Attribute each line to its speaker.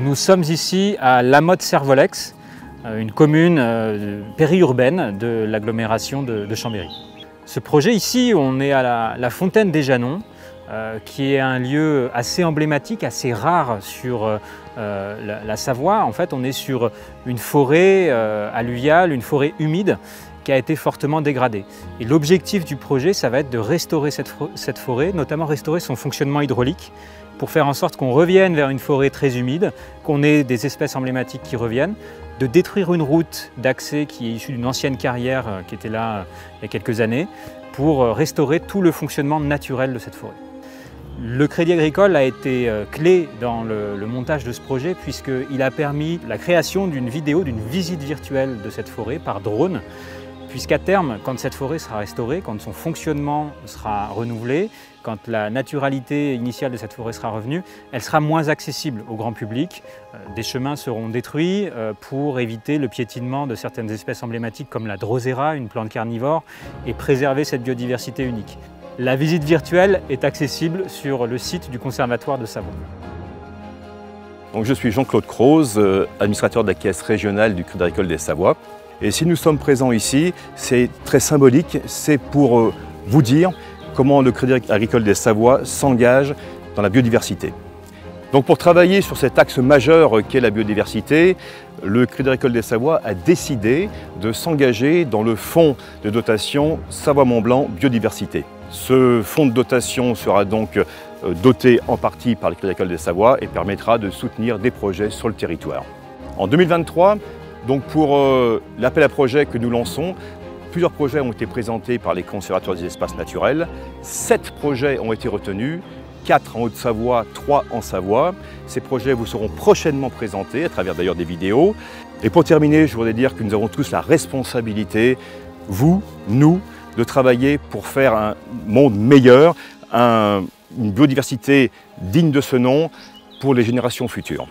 Speaker 1: Nous sommes ici à La Motte-Servolex, une commune périurbaine de l'agglomération de Chambéry. Ce projet ici, on est à la Fontaine des Janons, qui est un lieu assez emblématique, assez rare sur la Savoie. En fait, on est sur une forêt alluviale, une forêt humide qui a été fortement dégradée. Et l'objectif du projet, ça va être de restaurer cette forêt, notamment restaurer son fonctionnement hydraulique, pour faire en sorte qu'on revienne vers une forêt très humide, qu'on ait des espèces emblématiques qui reviennent, de détruire une route d'accès qui est issue d'une ancienne carrière qui était là il y a quelques années, pour restaurer tout le fonctionnement naturel de cette forêt. Le Crédit Agricole a été clé dans le montage de ce projet puisqu'il a permis la création d'une vidéo, d'une visite virtuelle de cette forêt par drone, puisqu'à terme, quand cette forêt sera restaurée, quand son fonctionnement sera renouvelé, quand la naturalité initiale de cette forêt sera revenue, elle sera moins accessible au grand public. Des chemins seront détruits pour éviter le piétinement de certaines espèces emblématiques comme la drosera, une plante carnivore, et préserver cette biodiversité unique. La visite virtuelle est accessible sur le site du Conservatoire de Savoie.
Speaker 2: Donc, je suis Jean-Claude Croze, administrateur de la caisse régionale du Crédit Agricole des Savoies. Et si nous sommes présents ici, c'est très symbolique, c'est pour vous dire comment le Crédit Agricole des Savoies s'engage dans la biodiversité. Donc pour travailler sur cet axe majeur qu'est la biodiversité, le Crédit Agricole des Savoies a décidé de s'engager dans le fonds de dotation Savoie-Mont-Blanc Biodiversité. Ce fonds de dotation sera donc doté en partie par le Crédit Agricole des Savoies et permettra de soutenir des projets sur le territoire. En 2023, donc pour l'appel à projet que nous lançons, plusieurs projets ont été présentés par les conservateurs des espaces naturels. 7 projets ont été retenus, 4 en Haute-Savoie, 3 en Savoie. Ces projets vous seront prochainement présentés, à travers d'ailleurs des vidéos. Et pour terminer, je voudrais dire que nous avons tous la responsabilité, vous, nous, de travailler pour faire un monde meilleur, une biodiversité digne de ce nom pour les générations futures.